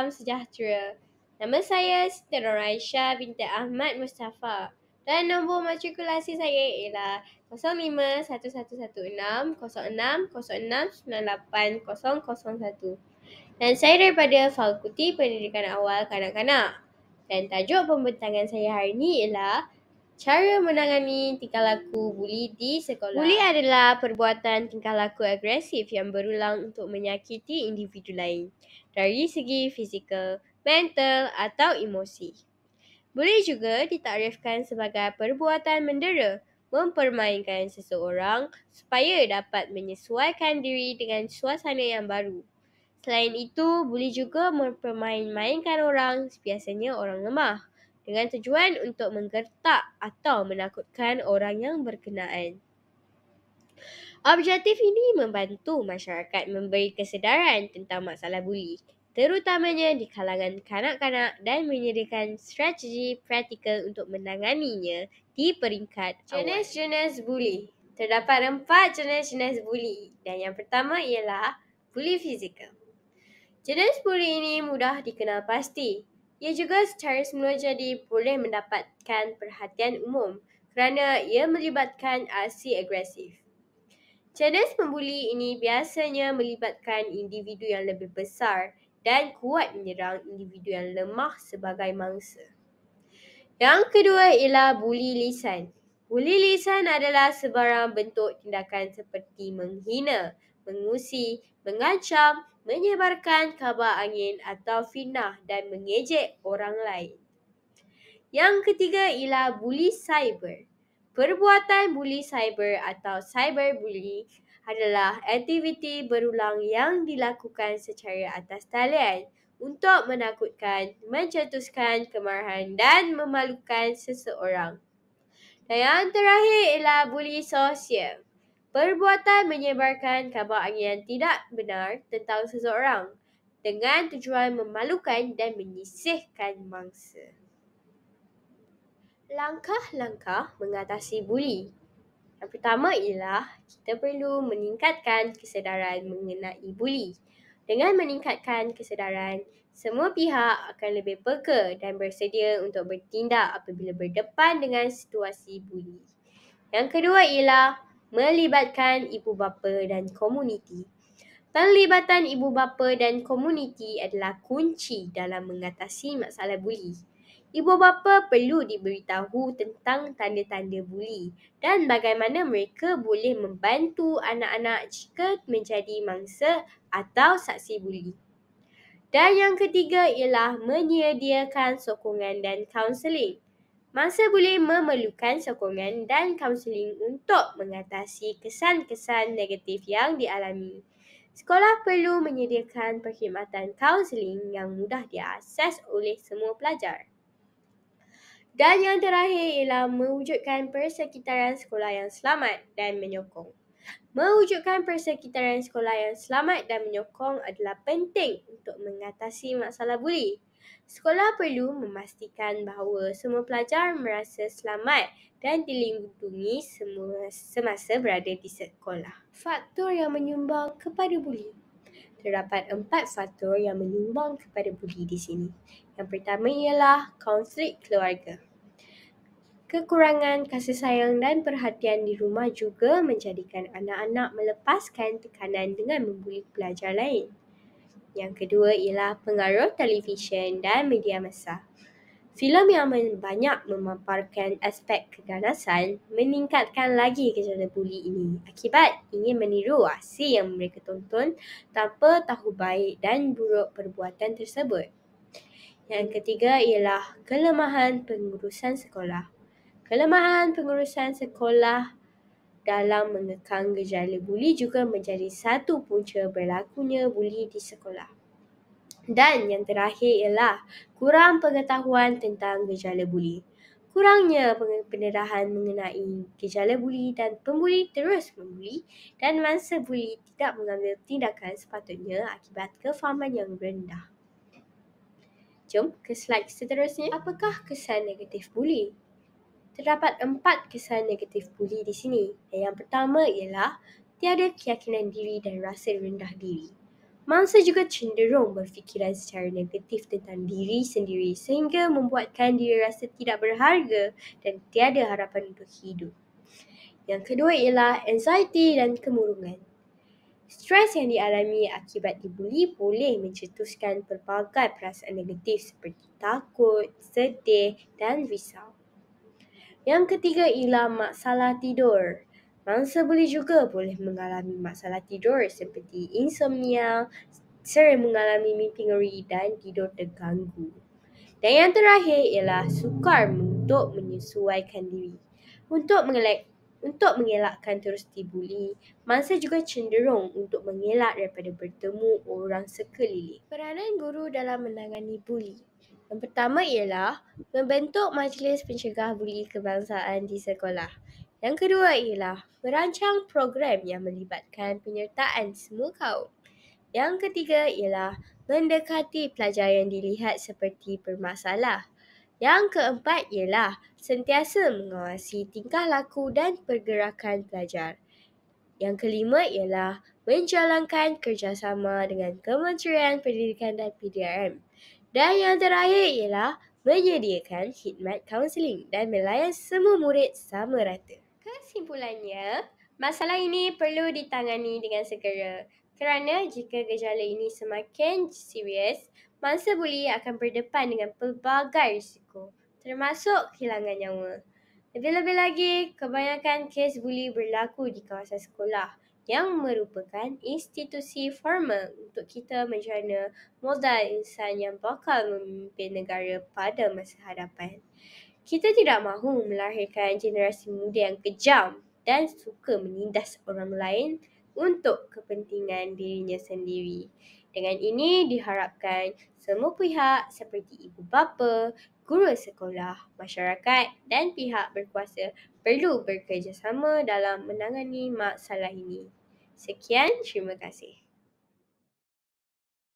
salam sejahtera. Nama saya Siti Nuraisyah binti Ahmad Mustafa dan nombor matrikulasi saya ialah 05111606069801 dan saya daripada Fakulti Pendidikan Awal Kanak-Kanak. Dan tajuk pembentangan saya hari ini ialah cara menangani tingkah laku buli di sekolah. Buli adalah perbuatan tingkah laku agresif yang berulang untuk menyakiti individu lain dari segi fizikal, mental atau emosi. Buli juga ditakrifkan sebagai perbuatan mendera, mempermainkan seseorang supaya dapat menyesuaikan diri dengan suasana yang baru. Selain itu, buli juga mempermain-mainkan orang, biasanya orang lemah, dengan tujuan untuk menggertak atau menakutkan orang yang berkenaan. Objektif ini membantu masyarakat memberi kesedaran tentang masalah buli, terutamanya di kalangan kanak-kanak dan menyediakan strategi praktikal untuk menanganinya di peringkat awal. Jenis-jenis buli. Terdapat 4 jenis-jenis buli dan yang pertama ialah buli fizikal. Jenis buli ini mudah dikenal pasti. Ia juga secara semula jadi boleh mendapatkan perhatian umum kerana ia melibatkan aksi agresif. Jenis pembuli ini biasanya melibatkan individu yang lebih besar dan kuat menyerang individu yang lemah sebagai mangsa. Yang kedua ialah buli lisan. Buli lisan adalah sebarang bentuk tindakan seperti menghina, mengusi, mengancam, menyebarkan kabar angin atau fitnah dan mengejek orang lain. Yang ketiga ialah buli cyber. Perbuatan buli cyber atau cyberbully adalah aktiviti berulang yang dilakukan secara atas talian untuk menakutkan, mencetuskan kemarahan dan memalukan seseorang. Dan yang terakhir ialah buli sosial. Perbuatan menyebarkan kabar angin yang tidak benar tentang seseorang dengan tujuan memalukan dan menyisihkan mangsa. Langkah-langkah mengatasi buli. Yang pertama ialah kita perlu meningkatkan kesedaran mengenai buli. Dengan meningkatkan kesedaran, semua pihak akan lebih peka dan bersedia untuk bertindak apabila berdepan dengan situasi buli. Yang kedua ialah melibatkan ibu bapa dan komuniti. Penglibatan ibu bapa dan komuniti adalah kunci dalam mengatasi masalah buli. Ibu bapa perlu diberitahu tentang tanda-tanda buli dan bagaimana mereka boleh membantu anak-anak jika menjadi mangsa atau saksi buli. Dan yang ketiga ialah menyediakan sokongan dan kaunseling. Mangsa boleh memerlukan sokongan dan kaunseling untuk mengatasi kesan-kesan negatif yang dialami. Sekolah perlu menyediakan perkhidmatan kaunseling yang mudah diakses oleh semua pelajar. Dan yang terakhir ialah mewujudkan persekitaran sekolah yang selamat dan menyokong. Mewujudkan persekitaran sekolah yang selamat dan menyokong adalah penting untuk mengatasi masalah buli. Sekolah perlu memastikan bahawa semua pelajar merasa selamat dan dilindungi semasa berada di sekolah. Faktor yang menyumbang kepada buli. Terdapat 4 faktor yang menyumbang kepada buli di sini. Yang pertama ialah konflik keluarga. Kekurangan kasih sayang dan perhatian di rumah juga menjadikan anak-anak melepaskan tekanan dengan membuli pelajar lain. Yang kedua ialah pengaruh televisyen dan media massa. Filem yang banyak memaparkan aspek keganasan meningkatkan lagi gejala buli ini akibat ingin meniru aksi yang mereka tonton tanpa tahu baik dan buruk perbuatan tersebut. Yang ketiga ialah kelemahan pengurusan sekolah. Kelemahan pengurusan sekolah dalam mengekang gejala buli juga menjadi satu punca berlakunya buli di sekolah. Dan yang terakhir ialah kurang pengetahuan tentang gejala buli. Kurangnya pendarahan mengenai gejala buli dan pembuli terus membuli dan mangsa buli tidak mengambil tindakan sepatutnya akibat kefahaman yang rendah. Jom ke slide seterusnya. Apakah kesan negatif buli? Terdapat 4 kesan negatif buli di sini. Yang pertama ialah tiada keyakinan diri dan rasa rendah diri. Mangsa juga cenderung berfikiran secara negatif tentang diri sendiri sehingga membuatkan diri rasa tidak berharga dan tiada harapan untuk hidup. Yang kedua ialah anxiety dan kemurungan. Stres yang dialami akibat dibuli boleh mencetuskan pelbagai perasaan negatif seperti takut, sedih dan risau. Yang ketiga ialah masalah tidur. Mangsa buli juga boleh mengalami masalah tidur seperti insomnia, sering mengalami mimpi ngeri dan tidur terganggu. Dan yang terakhir ialah sukar untuk menyesuaikan diri. Untuk mengelakkan terus dibuli, mangsa juga cenderung untuk mengelak daripada bertemu orang sekeliling. Peranan guru dalam menangani buli. Yang pertama ialah membentuk majlis pencegah buli kebangsaan di sekolah. Yang kedua ialah merancang program yang melibatkan penyertaan semua kaum. Yang ketiga ialah mendekati pelajar yang dilihat seperti bermasalah. Yang keempat ialah sentiasa mengawasi tingkah laku dan pergerakan pelajar. Yang kelima ialah menjalankan kerjasama dengan Kementerian Pendidikan dan PDRM. Dan yang terakhir ialah menyediakan khidmat kaunseling dan melayan semua murid sama rata. Kesimpulannya, masalah ini perlu ditangani dengan segera kerana jika gejala ini semakin serius, mangsa buli akan berdepan dengan pelbagai risiko, termasuk kehilangan nyawa. Lebih-lebih lagi, kebanyakan kes buli berlaku di kawasan sekolah yang merupakan institusi formal untuk kita menjana modal insan yang bakal memimpin negara pada masa hadapan. Kita tidak mahu melahirkan generasi muda yang kejam dan suka menindas orang lain untuk kepentingan dirinya sendiri. Dengan ini diharapkan semua pihak seperti ibu bapa, guru sekolah, masyarakat dan pihak berkuasa perlu bekerjasama dalam menangani masalah ini. Sekian, terima kasih.